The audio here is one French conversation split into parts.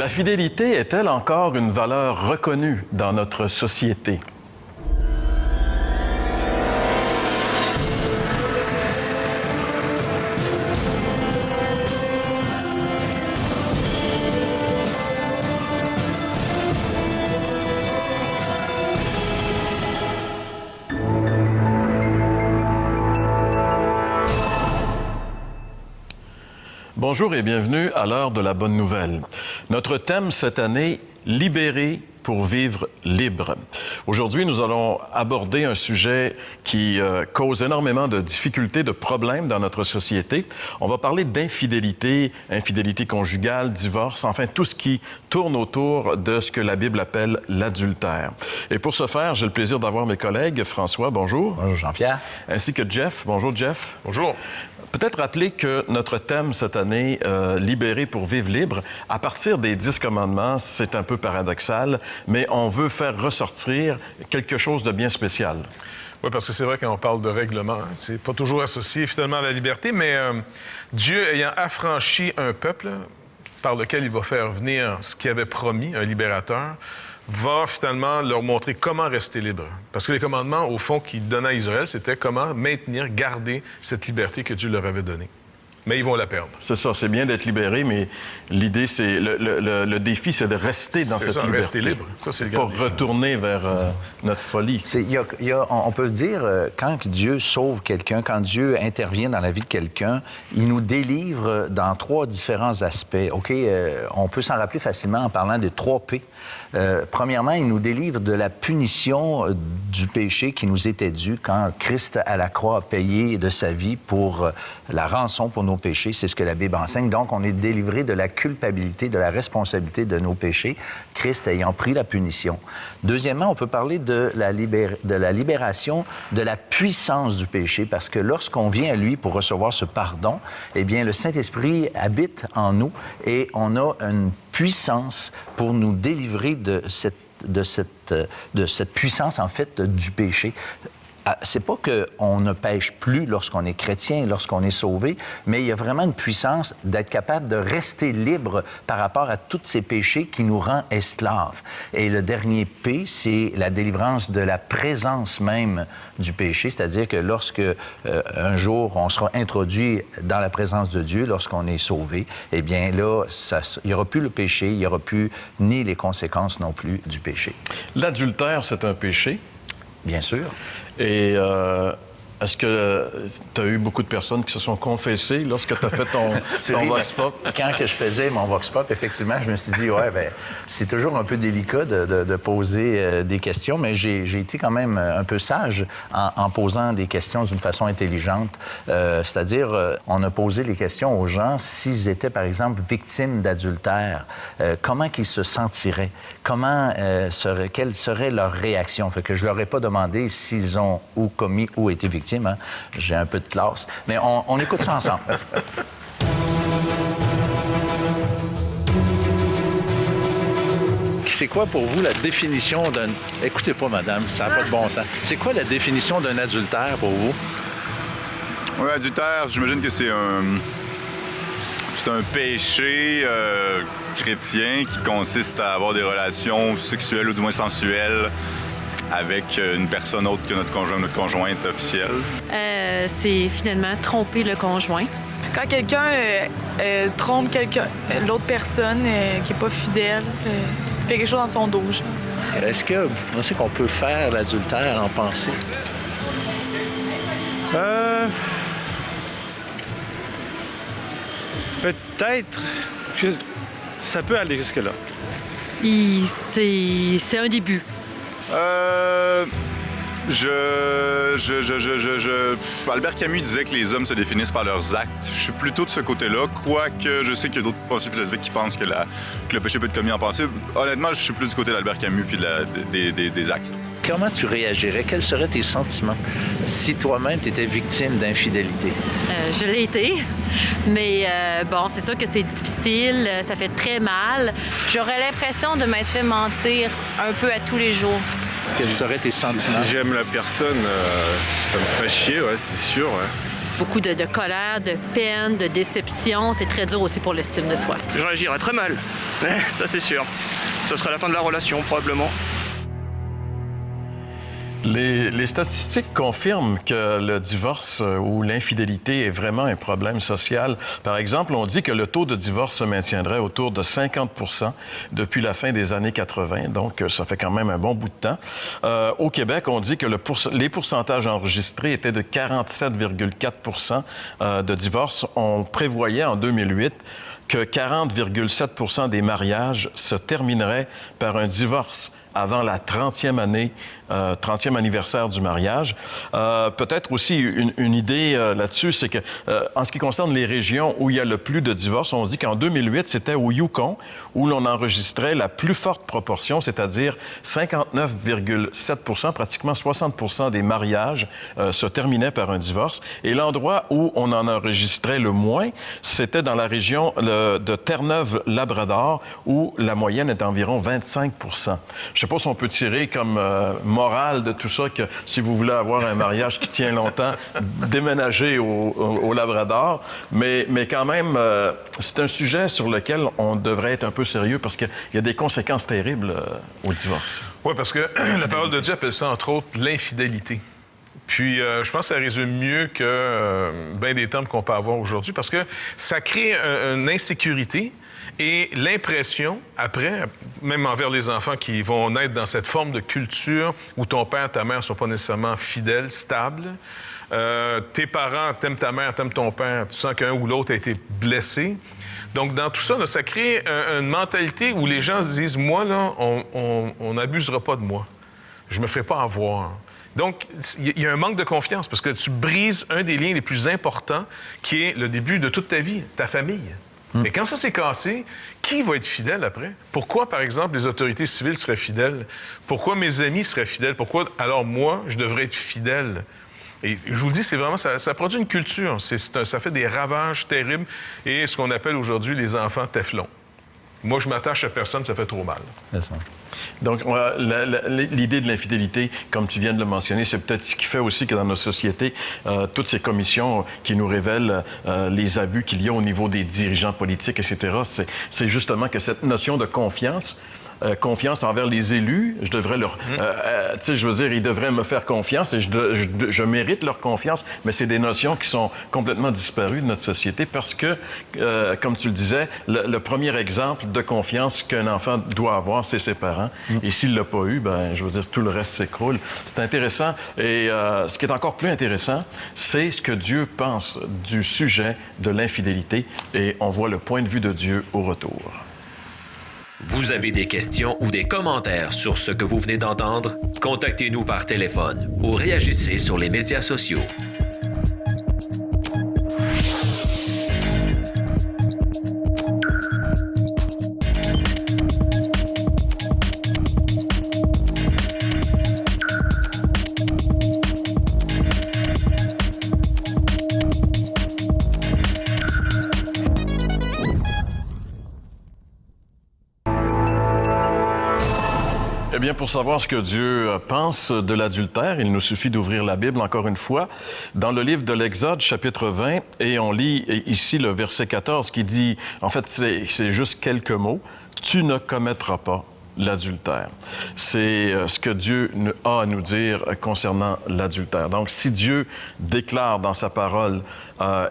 La fidélité est-elle encore une valeur reconnue dans notre société? Bonjour et bienvenue à l'heure de la bonne nouvelle. Notre thème cette année, libérer pour vivre libre. Aujourd'hui, nous allons aborder un sujet qui cause énormément de difficultés, de problèmes dans notre société. On va parler d'infidélité, infidélité conjugale, divorce, enfin tout ce qui tourne autour de ce que la Bible appelle l'adultère. Et pour ce faire, j'ai le plaisir d'avoir mes collègues. François, bonjour. Bonjour Jean-Pierre. Ainsi que Jeff. Bonjour Jeff. Bonjour. Peut-être rappeler que notre thème cette année, libérer pour vivre libre, à partir des 10 commandements, c'est un peu paradoxal, mais on veut faire ressortir quelque chose de bien spécial. Oui, parce que c'est vrai qu'on parle de règlement, c'est pas toujours associé finalement à la liberté, mais Dieu ayant affranchi un peuple par lequel il va faire venir ce qu'il avait promis, un libérateur, va finalement leur montrer comment rester libre. Parce que les commandements, au fond, qu'il donnait à Israël, c'était comment maintenir, garder cette liberté que Dieu leur avait donnée. Mais ils vont la perdre. C'est ça, c'est bien d'être libéré, mais l'idée, c'est le défi, c'est de rester dans cette liberté. Rester libre. Ça, c'est le grand défi. Pour retourner vers notre folie. On peut dire, quand Dieu sauve quelqu'un, quand Dieu intervient dans la vie de quelqu'un, il nous délivre dans 3 différents aspects. OK? On peut s'en rappeler facilement en parlant des 3 P. Premièrement, il nous délivre de la punition du péché qui nous était dû quand Christ à la croix a payé de sa vie pour la rançon pour nos péchés. C'est ce que la Bible enseigne. Donc, on est délivré de la culpabilité, de la responsabilité de nos péchés, Christ ayant pris la punition. Deuxièmement, on peut parler de la libération de la puissance du péché, parce que lorsqu'on vient à lui pour recevoir ce pardon, eh bien, le Saint-Esprit habite en nous et on a une puissance pour nous délivrer de cette puissance, en fait, du péché. C'est pas qu'on ne pêche plus lorsqu'on est chrétien, lorsqu'on est sauvé, mais il y a vraiment une puissance d'être capable de rester libre par rapport à tous ces péchés qui nous rend esclaves. Et le dernier P, c'est la délivrance de la présence même du péché, c'est-à-dire que lorsque un jour on sera introduit dans la présence de Dieu, lorsqu'on est sauvé, eh bien là, il n'y aura plus le péché, il n'y aura plus ni les conséquences non plus du péché. L'adultère, c'est un péché? Bien sûr. Et est-ce que tu as eu beaucoup de personnes qui se sont confessées lorsque tu as fait ton Vox Pop? Quand que je faisais mon Vox Pop, effectivement, je me suis dit, ouais, bien, c'est toujours un peu délicat de poser des questions, mais j'ai été quand même un peu sage en posant des questions d'une façon intelligente. C'est-à-dire, on a posé les questions aux gens s'ils étaient, par exemple, victimes d'adultère. Comment qu'ils se sentiraient? Quelle serait leur réaction? Fait que je leur ai pas demandé s'ils ont ou commis ou été victimes. Hein? J'ai un peu de classe. Mais on écoute ça ensemble. C'est quoi pour vous la définition d'un... Écoutez pas, madame, ça n'a pas de bon sens. C'est quoi la définition d'un adultère pour vous? Oui, adultère, j'imagine que c'est un péché chrétien qui consiste à avoir des relations sexuelles ou du moins sensuelles avec une personne autre que notre conjointe officielle. C'est finalement tromper le conjoint. Quand quelqu'un trompe l'autre personne qui n'est pas fidèle, fait quelque chose dans son dos. Genre. Est-ce que vous pensez qu'on peut faire l'adultère en pensée? Peut-être que ça peut aller jusque-là. C'est un début. Albert Camus disait que les hommes se définissent par leurs actes. Je suis plutôt de ce côté-là, quoique je sais qu'il y a d'autres pensées philosophiques qui pensent que le péché peut être commis en pensée. Honnêtement, je suis plus du côté d'Albert Camus puis des actes. Comment tu réagirais? Quels seraient tes sentiments si toi-même tu étais victime d'infidélité? Je l'ai été, mais bon, c'est sûr que c'est difficile, ça fait très mal. J'aurais l'impression de m'être fait mentir un peu à tous les jours. Quels seraient tes sentiments? Si j'aime la personne, ça me ferait chier, ouais, c'est sûr. Ouais. beaucoup de colère, de peine, de déception. C'est très dur aussi pour l'estime de soi. Je réagirais très mal, ça c'est sûr. Ce serait la fin de la relation, probablement. Les statistiques confirment que le divorce ou l'infidélité est vraiment un problème social. Par exemple, on dit que le taux de divorce se maintiendrait autour de 50 % depuis la fin des années 80, donc ça fait quand même un bon bout de temps. Au Québec, on dit que les pourcentages enregistrés étaient de 47,4 % de divorce. On prévoyait en 2008 que 40,7 % des mariages se termineraient par un divorce avant la 30e année, 30e anniversaire du mariage. Peut-être aussi une idée là-dessus, c'est que en ce qui concerne les régions où il y a le plus de divorces, on dit qu'en 2008, c'était au Yukon où l'on enregistrait la plus forte proportion, c'est-à-dire 59,7 %, pratiquement 60 % des mariages se terminaient par un divorce. Et l'endroit où on en enregistrait le moins, c'était dans la région de Terre-Neuve-Labrador, où la moyenne est environ 25 %. Je ne sais pas si on peut tirer comme morale de tout ça que si vous voulez avoir un mariage qui tient longtemps, déménagez au Labrador. Mais quand même, c'est un sujet sur lequel on devrait être un peu sérieux parce qu'il y a des conséquences terribles au divorce. Oui, parce que la parole de Dieu appelle ça, entre autres, l'infidélité. Puis, je pense que ça résume mieux que bien des termes qu'on peut avoir aujourd'hui parce que ça crée une insécurité et l'impression, après, même envers les enfants qui vont naître dans cette forme de culture où ton père, ta mère ne sont pas nécessairement fidèles, stables. Tes parents t'aiment ta mère, t'aiment ton père, tu sens qu'un ou l'autre a été blessé. Donc, dans tout ça, là, ça crée une mentalité où les gens se disent, moi, là, on n'abusera pas de moi. Je me ferai pas avoir. Donc, il y a un manque de confiance parce que tu brises un des liens les plus importants qui est le début de toute ta vie, ta famille. Et quand ça s'est cassé, qui va être fidèle après? Pourquoi, par exemple, les autorités civiles seraient fidèles? Pourquoi mes amis seraient fidèles? Pourquoi, alors, moi, je devrais être fidèle? Et je vous le dis, c'est vraiment, ça produit une culture. Ça fait des ravages terribles et ce qu'on appelle aujourd'hui les enfants téflon. Moi, je m'attache à personne, ça fait trop mal. C'est ça. Donc, l'idée de l'infidélité, comme tu viens de le mentionner, c'est peut-être ce qui fait aussi que dans nos sociétés, toutes ces commissions qui nous révèlent les abus qu'il y a au niveau des dirigeants politiques, etc., c'est justement que cette notion de confiance envers les élus, je devrais leur... tu sais, je veux dire, ils devraient me faire confiance et je mérite leur confiance, mais c'est des notions qui sont complètement disparues de notre société parce que, comme tu le disais, le premier exemple de confiance qu'un enfant doit avoir, c'est ses parents. Et s'il ne l'a pas eu, ben, je veux dire, tout le reste s'écroule. C'est intéressant. Et ce qui est encore plus intéressant, c'est ce que Dieu pense du sujet de l'infidélité. Et on voit le point de vue de Dieu au retour. Vous avez des questions ou des commentaires sur ce que vous venez d'entendre? Contactez-nous par téléphone ou réagissez sur les médias sociaux. Eh bien, pour savoir ce que Dieu pense de l'adultère, il nous suffit d'ouvrir la Bible encore une fois dans le livre de l'Exode, chapitre 20, et on lit ici le verset 14 qui dit, en fait, c'est juste quelques mots, « Tu ne commettras pas l'adultère ». C'est ce que Dieu a à nous dire concernant l'adultère. Donc, si Dieu déclare dans sa parole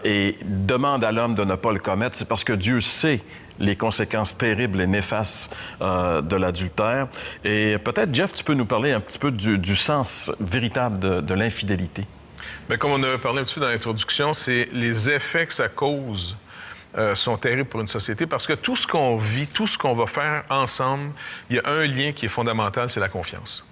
et demande à l'homme de ne pas le commettre, c'est parce que Dieu sait les conséquences terribles et néfastes de l'adultère. Et peut-être, Jeff, tu peux nous parler un petit peu du sens véritable de l'infidélité. Bien, comme on avait parlé un petit peu dans l'introduction, c'est les effets que ça cause sont terribles pour une société parce que tout ce qu'on vit, tout ce qu'on va faire ensemble, il y a un lien qui est fondamental, c'est la confiance.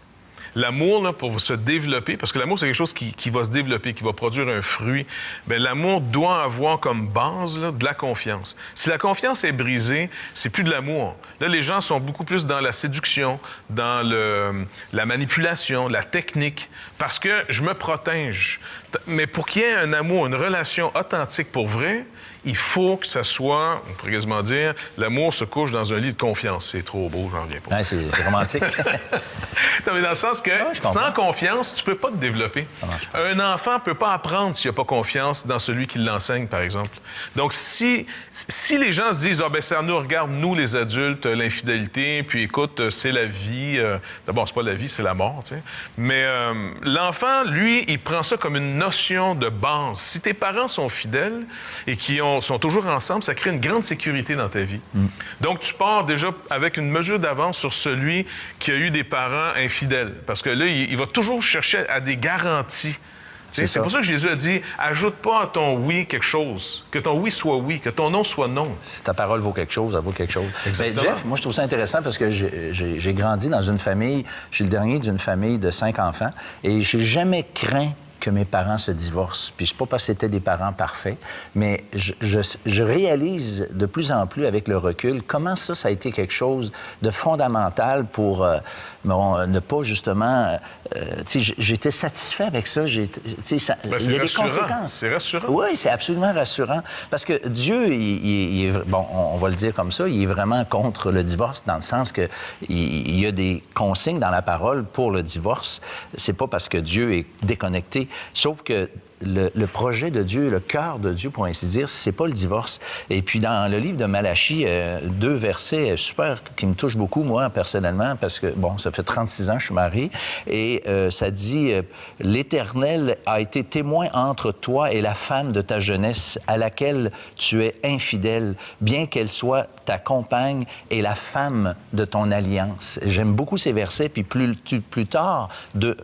L'amour, là, pour se développer, parce que l'amour, c'est quelque chose qui va se développer, qui va produire un fruit, bien, l'amour doit avoir comme base là, de la confiance. Si la confiance est brisée, c'est plus de l'amour. Là, les gens sont beaucoup plus dans la séduction, dans la manipulation, la technique, parce que je me protège. Mais pour qu'il y ait un amour, une relation authentique pour vrai, il faut que ça soit, on pourrait quasiment dire, l'amour se couche dans un lit de confiance. C'est trop beau, j'en reviens pas. Ouais, c'est romantique. Non, mais dans le sens, pense que je comprends. sans confiance, tu peux pas te développer. Un enfant peut pas apprendre s'il a pas confiance dans celui qui l'enseigne, par exemple. Donc, si les gens se disent « Ah, ben ça nous regarde, nous, les adultes, l'infidélité, puis écoute, c'est la vie. D'abord, c'est pas la vie, c'est la mort, tu sais. Mais l'enfant, lui, il prend ça comme une notion de base. Si tes parents sont fidèles et sont toujours ensemble, ça crée une grande sécurité dans ta vie. Donc, tu pars déjà avec une mesure d'avance sur celui qui a eu des parents infidèles. Parce que là, il va toujours chercher à des garanties. C'est pour ça que Jésus a dit « Ajoute pas à ton oui quelque chose. Que ton oui soit oui, que ton non soit non. » Si ta parole vaut quelque chose, elle vaut quelque chose. Exactement. Mais Jeff, moi, je trouve ça intéressant parce que j'ai grandi dans une famille, je suis le dernier d'une famille de 5 enfants, et j'ai jamais craint que mes parents se divorcent. Puis c'est pas parce que c'était des parents parfaits, mais je réalise de plus en plus avec le recul comment ça a été quelque chose de fondamental pour ne pas justement... j'étais satisfait avec ça. Il y a des conséquences. C'est rassurant. Oui, c'est absolument rassurant. Parce que Dieu, il est... Bon, on va le dire comme ça, il est vraiment contre le divorce dans le sens que il y a des consignes dans la parole pour le divorce. C'est pas parce que Dieu est déconnecté. Sauf que le projet de Dieu, le cœur de Dieu, pour ainsi dire, c'est pas le divorce. Et puis, dans le livre de Malachie, 2 versets super qui me touchent beaucoup, moi, personnellement, parce que, bon, ça fait 36 ans que je suis marié, et ça dit « L'Éternel a été témoin entre toi et la femme de ta jeunesse, à laquelle tu es infidèle, bien qu'elle soit ta compagne et la femme de ton alliance. » J'aime beaucoup ces versets, puis plus tard,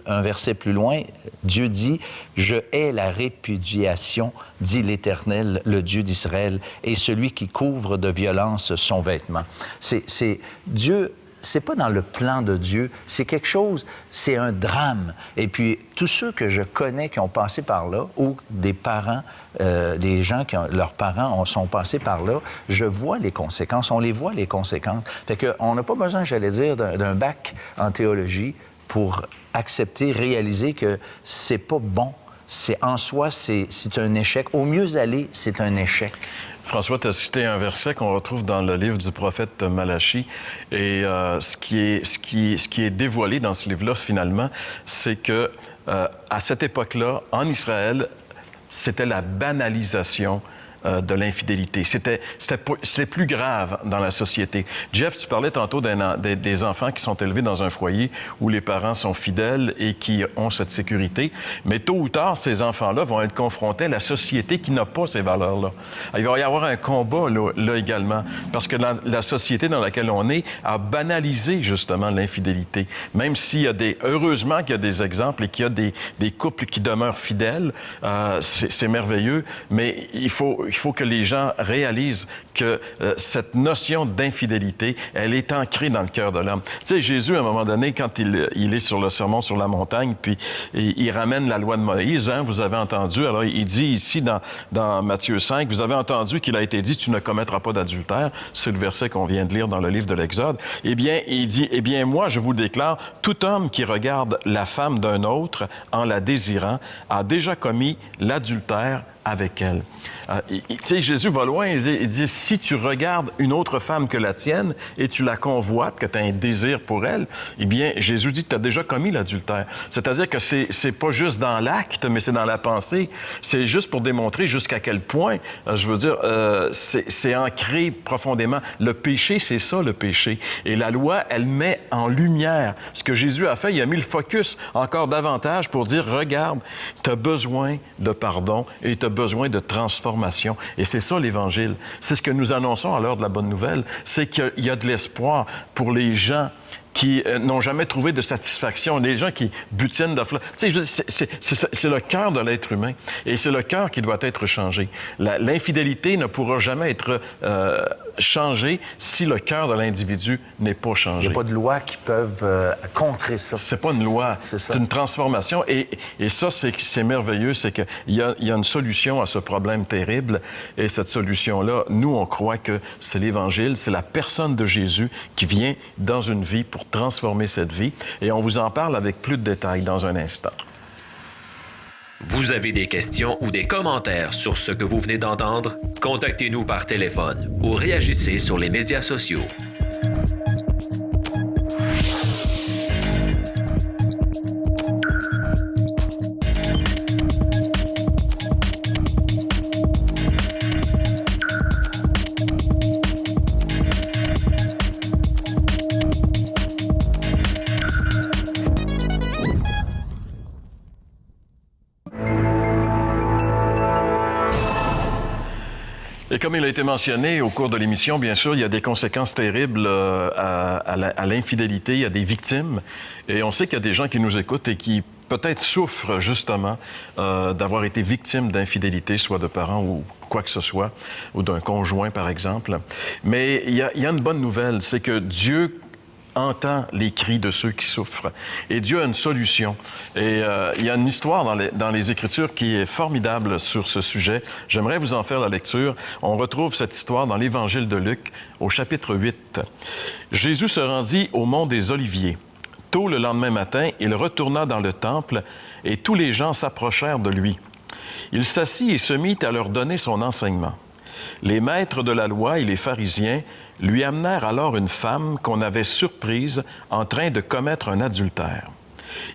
un verset plus loin, Dieu dit « Je hais la répudiation, dit l'Éternel, le Dieu d'Israël, et celui qui couvre de violence son vêtement. » C'est Dieu, c'est pas dans le plan de Dieu, c'est quelque chose, c'est un drame. Et puis, tous ceux que je connais qui ont passé par là, ou des parents, des gens leurs parents sont passés par là, je vois les conséquences, on les voit les conséquences. Fait qu'on n'a pas besoin, j'allais dire, d'un bac en théologie pour accepter, réaliser que c'est pas bon. En soi, c'est un échec. Au mieux aller, c'est un échec. François, tu as cité un verset qu'on retrouve dans le livre du prophète Malachie. Et ce qui est dévoilé dans ce livre-là, finalement, c'est que à cette époque-là, en Israël, c'était la banalisation de l'infidélité. C'était plus grave dans la société. Jeff, tu parlais tantôt des enfants qui sont élevés dans un foyer où les parents sont fidèles et qui ont cette sécurité. Mais tôt ou tard, ces enfants-là vont être confrontés à la société qui n'a pas ces valeurs-là. Il va y avoir un combat là également, parce que la société dans laquelle on est a banalisé justement l'infidélité. Même s'il y a heureusement qu'il y a des exemples et qu'il y a des couples qui demeurent fidèles, c'est merveilleux, mais il faut que les gens réalisent que cette notion d'infidélité, elle est ancrée dans le cœur de l'homme. Tu sais, Jésus, à un moment donné, quand il est sur le sermon sur la montagne, puis il ramène la loi de Moïse, hein, vous avez entendu, alors il dit ici dans Matthieu 5, vous avez entendu qu'il a été dit, tu ne commettras pas d'adultère. C'est le verset qu'on vient de lire dans le livre de l'Exode. Eh bien, il dit, eh bien, moi, je vous déclare, tout homme qui regarde la femme d'un autre en la désirant a déjà commis l'adultère avec elle. Tu sais, Jésus va loin, il dit, si tu regardes une autre femme que la tienne et tu la convoites, que tu as un désir pour elle, eh bien, Jésus dit que tu as déjà commis l'adultère. C'est-à-dire que c'est pas juste dans l'acte, mais c'est dans la pensée. C'est juste pour démontrer jusqu'à quel point, je veux dire, c'est ancré profondément. Le péché, c'est ça, le péché. Et la loi, elle met en lumière ce que Jésus a fait. Il a mis le focus encore davantage pour dire, regarde, tu as besoin de pardon et tu as besoin de transformation. Et c'est ça, l'Évangile. C'est ce que nous annonçons à l'heure de la bonne nouvelle. C'est qu'il y a de l'espoir pour les gens qui n'ont jamais trouvé de satisfaction, les gens qui butinent de fleurs. Tu sais, c'est le cœur de l'être humain. Et c'est le cœur qui doit être changé. L'infidélité ne pourra jamais être changée si le cœur de l'individu n'est pas changé. Il n'y a pas de loi qui peuvent contrer ça. C'est pas une loi, c'est une transformation. Et ça, c'est merveilleux, c'est qu'il y a une solution à ce problème terrible. Et cette solution-là, nous, on croit que c'est l'Évangile, c'est la personne de Jésus qui vient dans une vie pour transformer cette vie. Et on vous en parle avec plus de détails dans un instant. Vous avez des questions ou des commentaires sur ce que vous venez d'entendre? Contactez-nous par téléphone ou réagissez sur les médias sociaux. Et comme il a été mentionné au cours de l'émission, bien sûr, il y a des conséquences terribles à l'infidélité. Il y a des victimes. Et on sait qu'il y a des gens qui nous écoutent et qui peut-être souffrent justement d'avoir été victimes d'infidélité, soit de parents ou quoi que ce soit, ou d'un conjoint, par exemple. Mais il y a une bonne nouvelle, c'est que Dieu entend les cris de ceux qui souffrent. Et Dieu a une solution. Et il y a une histoire dans les Écritures qui est formidable sur ce sujet. J'aimerais vous en faire la lecture. On retrouve cette histoire dans l'Évangile de Luc, au chapitre 8. Jésus se rendit au mont des Oliviers. Tôt le lendemain matin, il retourna dans le temple et tous les gens s'approchèrent de lui. Il s'assit et se mit à leur donner son enseignement. Les maîtres de la loi et les pharisiens lui amenèrent alors une femme qu'on avait surprise en train de commettre un adultère.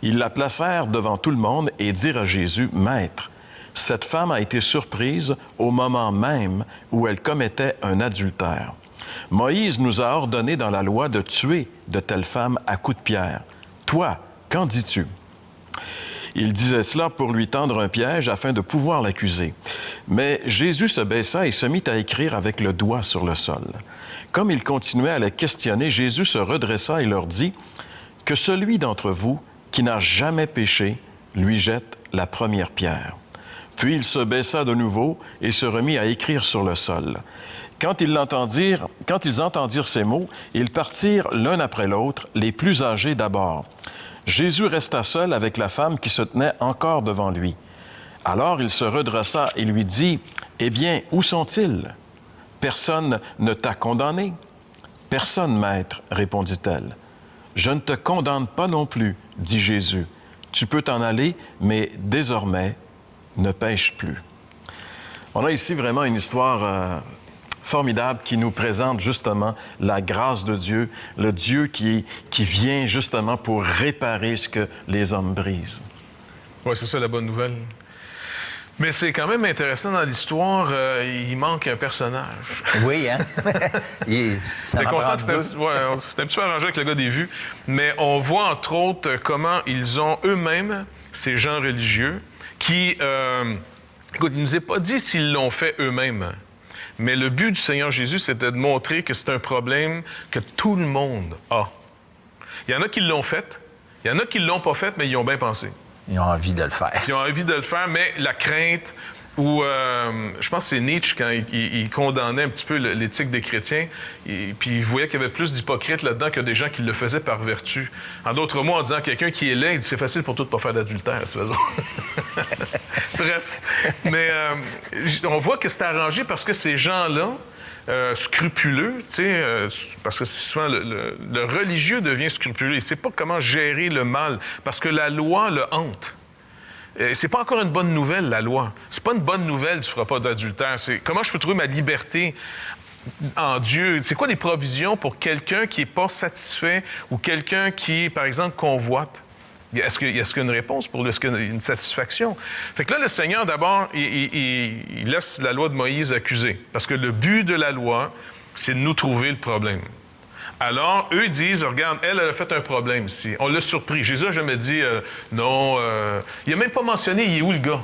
Ils la placèrent devant tout le monde et dirent à Jésus, « Maître, cette femme a été surprise au moment même où elle commettait un adultère. Moïse nous a ordonné dans la loi de tuer de telles femmes à coups de pierre. Toi, qu'en dis-tu? » Il disait cela pour lui tendre un piège afin de pouvoir l'accuser. Mais Jésus se baissa et se mit à écrire avec le doigt sur le sol. Comme il continuait à les questionner, Jésus se redressa et leur dit « Que celui d'entre vous qui n'a jamais péché lui jette la première pierre. » Puis il se baissa de nouveau et se remit à écrire sur le sol. Quand ils entendirent ces mots, ils partirent l'un après l'autre, les plus âgés d'abord. Jésus resta seul avec la femme qui se tenait encore devant lui. Alors il se redressa et lui dit, « Eh bien, où sont-ils? Personne ne t'a condamné? »« Personne, maître, répondit-elle. »« Je ne te condamne pas non plus, dit Jésus. Tu peux t'en aller, mais désormais, ne pêche plus. » On a ici vraiment une histoire formidable qui nous présente justement la grâce de Dieu, le Dieu qui vient justement pour réparer ce que les hommes brisent. Oui, c'est ça la bonne nouvelle. Mais c'est quand même intéressant dans l'histoire, il manque un personnage. Oui, hein? C'est un petit peu arrangé avec le gars des vues, mais on voit entre autres comment ils ont eux-mêmes, ces gens religieux, qui... écoute, il ne nous est pas dit s'ils l'ont fait eux-mêmes. Mais le but du Seigneur Jésus, c'était de montrer que c'est un problème que tout le monde a. Il y en a qui l'ont fait, il y en a qui ne l'ont pas fait, mais ils ont bien pensé. Ils ont envie de le faire. Ils ont envie de le faire, mais la crainte, ou je pense que c'est Nietzsche, quand il condamnait un petit peu l'éthique des chrétiens, puis il voyait qu'il y avait plus d'hypocrites là-dedans que des gens qui le faisaient par vertu. En d'autres mots, en disant quelqu'un qui est laid, il dit c'est facile pour toi de ne pas faire d'adultère, de toute façon. Bref. Mais on voit que c'est arrangé parce que ces gens-là, scrupuleux, tu sais, parce que souvent le religieux devient scrupuleux. Il ne sait pas comment gérer le mal, parce que la loi le hante. C'est pas encore une bonne nouvelle, la loi. C'est pas une bonne nouvelle, tu feras pas d'adultère. C'est comment je peux trouver ma liberté en Dieu. C'est quoi les provisions pour quelqu'un qui n'est pas satisfait ou quelqu'un qui, par exemple, convoite? Est-ce qu'il y a une réponse pour est-ce qu'il y a une satisfaction? Fait que là, le Seigneur, d'abord, il laisse la loi de Moïse accuser. Parce que le but de la loi, c'est de nous trouver le problème. Alors, eux disent, regarde, elle a fait un problème ici. On l'a surpris. Jésus n'a jamais dit, non, il n'a même pas mentionné, il est où le gars?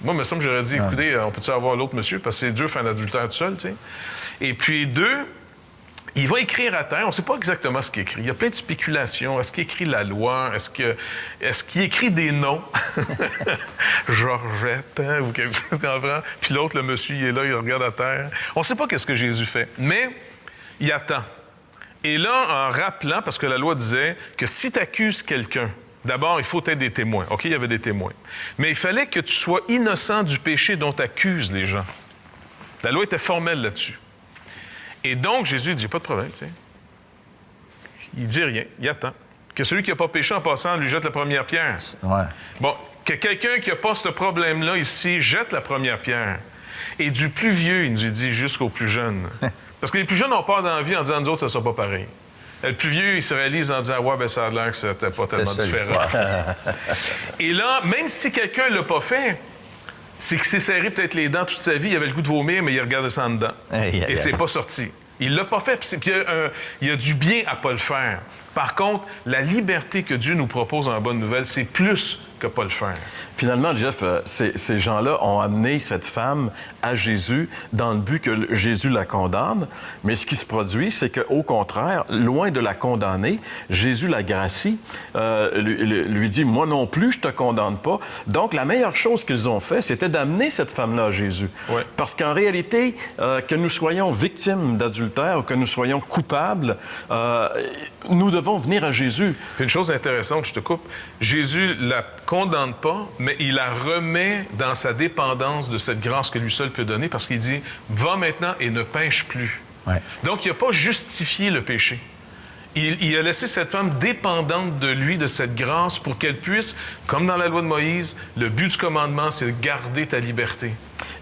Moi, il me semble que j'aurais dit, écoutez, on peut-tu avoir l'autre monsieur? Parce que c'est dur faire un adultère tout seul, tu sais. Et puis, deux, il va écrire à terre. On ne sait pas exactement ce qu'il écrit. Il y a plein de spéculations. Est-ce qu'il écrit la loi? Est-ce qu'il écrit des noms? Georgette, hein? Ou quelque chose comme ça. Puis l'autre, le monsieur, il est là, il regarde à terre. On ne sait pas qu'est-ce que Jésus fait. Mais il attend. Et là, en rappelant, parce que la loi disait que si tu accuses quelqu'un, d'abord, il faut être des témoins. OK, il y avait des témoins. Mais il fallait que tu sois innocent du péché dont tu accuses les gens. La loi était formelle là-dessus. Et donc, Jésus dit, pas de problème, tu sais. Il dit rien, il attend. Que celui qui n'a pas péché en passant lui jette la première pierre. Ouais. Bon, que quelqu'un qui n'a pas ce problème-là ici jette la première pierre. Et du plus vieux, il nous dit, jusqu'au plus jeune. Parce que les plus jeunes ont peur dans la vie en disant, nous autres, ça ne sera pas pareil. Le plus vieux, il se réalise en disant, ouais, ben ça a l'air que c'était pas tellement différent. Et là, même si quelqu'un ne l'a pas fait, c'est qu'il s'est serré peut-être les dents toute sa vie, il avait le goût de vomir, mais il regardait ça en dedans. Et c'est pas sorti. Il l'a pas fait, puis il y a du bien à pas le faire. Par contre, la liberté que Dieu nous propose dans la bonne nouvelle, c'est plus que pas le faire. Finalement, Jeff, ces gens-là ont amené cette femme à Jésus dans le but que Jésus la condamne. Mais ce qui se produit, c'est qu'au contraire, loin de la condamner, Jésus la gracie, lui dit « Moi non plus, je te condamne pas ». Donc, la meilleure chose qu'ils ont fait, c'était d'amener cette femme-là à Jésus. Ouais. Parce qu'en réalité, que nous soyons victimes d'adultère ou que nous soyons coupables, nous devons venir à Jésus. Puis une chose intéressante, je te coupe, Jésus la condamne pas, mais il la remet dans sa dépendance de cette grâce que lui seul peut donner, parce qu'il dit « Va maintenant et ne pêche plus Ouais. ». Donc, il n'a pas justifié le péché. Il a laissé cette femme dépendante de lui, de cette grâce, pour qu'elle puisse, comme dans la loi de Moïse, le but du commandement, c'est de garder ta liberté.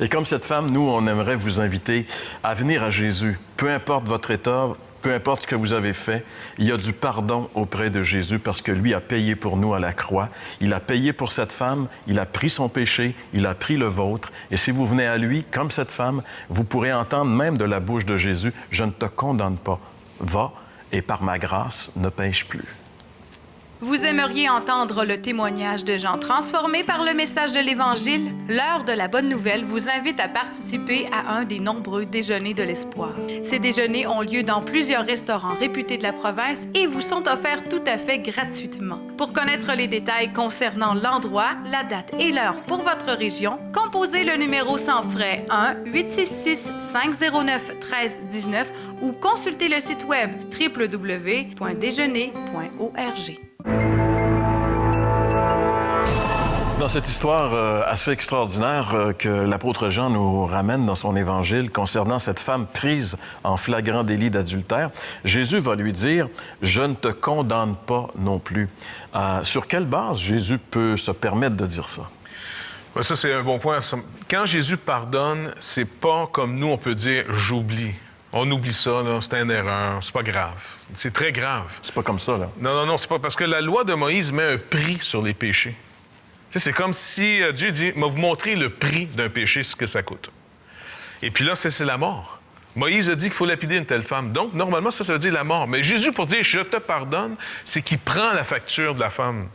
Et comme cette femme, nous, on aimerait vous inviter à venir à Jésus. Peu importe votre état, peu importe ce que vous avez fait, il y a du pardon auprès de Jésus parce que lui a payé pour nous à la croix. Il a payé pour cette femme, il a pris son péché, il a pris le vôtre. Et si vous venez à lui, comme cette femme, vous pourrez entendre même de la bouche de Jésus, « Je ne te condamne pas. Va et par ma grâce, ne pêche plus. » Vous aimeriez entendre le témoignage de gens transformés par le message de l'Évangile? L'heure de la bonne nouvelle vous invite à participer à un des nombreux déjeuners de l'espoir. Ces déjeuners ont lieu dans plusieurs restaurants réputés de la province et vous sont offerts tout à fait gratuitement. Pour connaître les détails concernant l'endroit, la date et l'heure pour votre région, composez le numéro sans frais 1-866-509-1319 ou consultez le site web www.déjeuner.org. Dans cette histoire assez extraordinaire que l'apôtre Jean nous ramène dans son évangile concernant cette femme prise en flagrant délit d'adultère, Jésus va lui dire « Je ne te condamne pas non plus ». Sur quelle base Jésus peut se permettre de dire ça? Ouais, ça, c'est un bon point. Quand Jésus pardonne, c'est pas comme nous, on peut dire « j'oublie ». On oublie ça, là, c'est une erreur, c'est pas grave. C'est très grave. C'est pas comme ça, là. Non, c'est pas parce que la loi de Moïse met un prix sur les péchés. Tu sais, c'est comme si Dieu dit, « M'a vous montrer le prix d'un péché, ce que ça coûte. » Et puis là, c'est la mort. Moïse a dit qu'il faut lapider une telle femme. Donc, normalement, ça veut dire la mort. Mais Jésus, pour dire « Je te pardonne », c'est qu'il prend la facture de la femme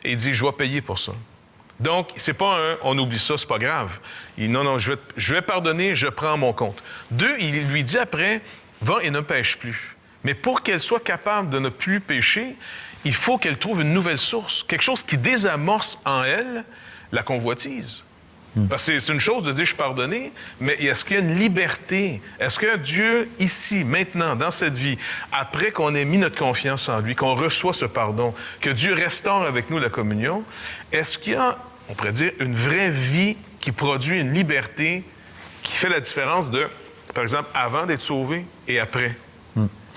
et il dit « Je vais payer pour ça. » Donc, c'est pas un « on oublie ça, c'est pas grave ». Il dit « Non, je vais pardonner, je prends mon compte ». 2, il lui dit après « Va et ne pêche plus ». Mais pour qu'elle soit capable de ne plus pécher, il faut qu'elle trouve une nouvelle source, quelque chose qui désamorce en elle la convoitise. Parce que c'est une chose de dire « je suis pardonné », mais est-ce qu'il y a une liberté? Est-ce que Dieu, ici, maintenant, dans cette vie, après qu'on ait mis notre confiance en lui, qu'on reçoit ce pardon, que Dieu restaure avec nous la communion, est-ce qu'il y a, on pourrait dire, une vraie vie qui produit une liberté qui fait la différence de, par exemple, avant d'être sauvé et après?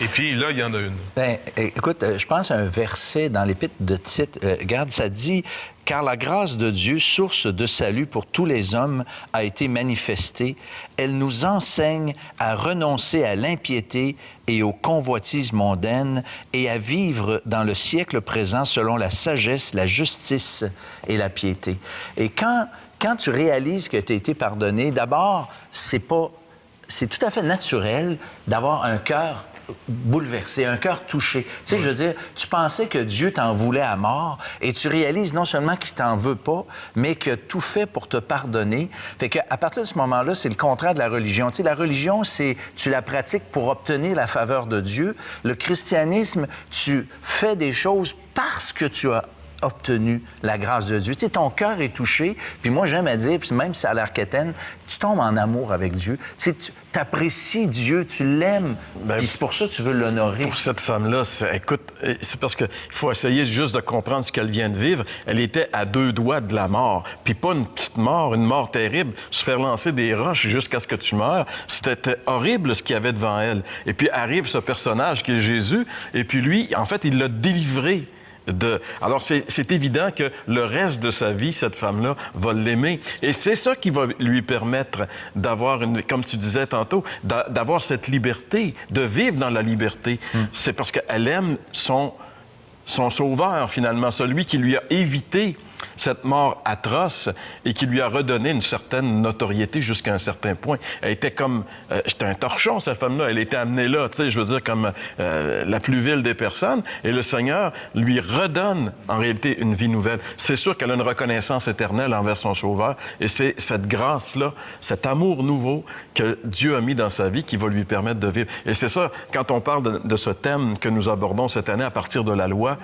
Et puis là, il y en a une. Bien, écoute, je pense à un verset dans l'Épître de Tite. Regarde, ça dit « Car la grâce de Dieu, source de salut pour tous les hommes, a été manifestée. Elle nous enseigne à renoncer à l'impiété et aux convoitises mondaines et à vivre dans le siècle présent selon la sagesse, la justice et la piété. » Et quand tu réalises que tu as été pardonné, d'abord, c'est tout à fait naturel d'avoir un cœur bouleversé, un cœur touché. Tu sais, je veux dire, tu pensais que Dieu t'en voulait à mort et tu réalises non seulement qu'il t'en veut pas, mais qu'il a tout fait pour te pardonner. Fait qu'à partir de ce moment-là, c'est le contraire de la religion. Tu sais, la religion, c'est tu la pratiques pour obtenir la faveur de Dieu. Le christianisme, tu fais des choses parce que tu as obtenu la grâce de Dieu. Tu sais, ton cœur est touché, puis moi, j'aime à dire, puis même si ça a l'air quétaine, tu tombes en amour avec Dieu. Tu sais, tu apprécies Dieu, tu l'aimes, puis c'est pour ça que tu veux l'honorer. Pour cette femme-là, écoute, c'est parce qu'il faut essayer juste de comprendre ce qu'elle vient de vivre. Elle était à 2 doigts de la mort, puis pas une petite mort, une mort terrible, se faire lancer des roches jusqu'à ce que tu meurs. C'était horrible ce qu'il y avait devant elle. Et puis arrive ce personnage qui est Jésus, et puis lui, en fait, il l'a délivré. Alors, c'est évident que le reste de sa vie, cette femme-là va l'aimer. Et c'est ça qui va lui permettre d'avoir, comme tu disais tantôt, d'avoir cette liberté, de vivre dans la liberté. C'est parce qu'elle aime son sauveur, finalement, celui qui lui a évité cette mort atroce et qui lui a redonné une certaine notoriété jusqu'à un certain point. Elle était comme... c'était un torchon, cette femme-là. Elle était amenée là, tu sais, je veux dire, comme la plus vile des personnes. Et le Seigneur lui redonne, en réalité, une vie nouvelle. C'est sûr qu'elle a une reconnaissance éternelle envers son Sauveur. Et c'est cette grâce-là, cet amour nouveau que Dieu a mis dans sa vie qui va lui permettre de vivre. Et c'est ça, quand on parle de ce thème que nous abordons cette année à partir de la loi,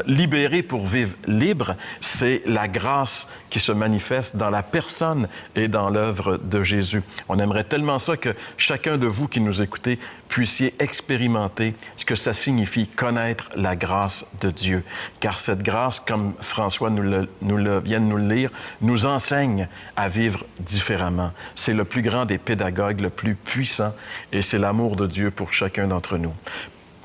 libéré pour vivre libre, c'est la grâce qui se manifeste dans la personne et dans l'œuvre de Jésus. On aimerait tellement ça que chacun de vous qui nous écoutez puissiez expérimenter ce que ça signifie connaître la grâce de Dieu. Car cette grâce, comme François vient de nous le lire, nous enseigne à vivre différemment. C'est le plus grand des pédagogues, le plus puissant, et c'est l'amour de Dieu pour chacun d'entre nous.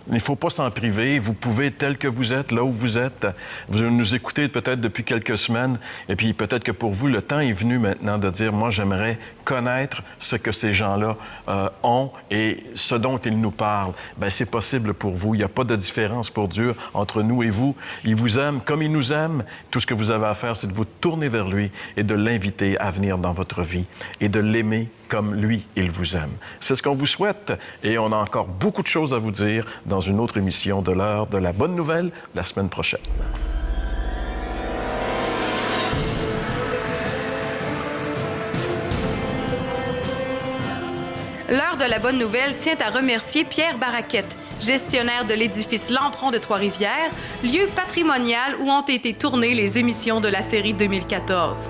Il ne faut pas s'en priver. Vous pouvez, tel que vous êtes, là où vous êtes, vous nous écoutez peut-être depuis quelques semaines, et puis peut-être que pour vous, le temps est venu maintenant de dire, moi, j'aimerais connaître ce que ces gens-là ont et ce dont ils nous parlent. Bien, c'est possible pour vous. Il n'y a pas de différence pour Dieu entre nous et vous. Il vous aime comme il nous aime. Tout ce que vous avez à faire, c'est de vous tourner vers lui et de l'inviter à venir dans votre vie et de l'aimer comme lui, il vous aime. C'est ce qu'on vous souhaite et on a encore beaucoup de choses à vous dire dans une autre émission de l'heure de la bonne nouvelle la semaine prochaine. L'heure de la bonne nouvelle tient à remercier Pierre Baraquette, gestionnaire de l'édifice Lampron de Trois-Rivières, lieu patrimonial où ont été tournées les émissions de la série 2014.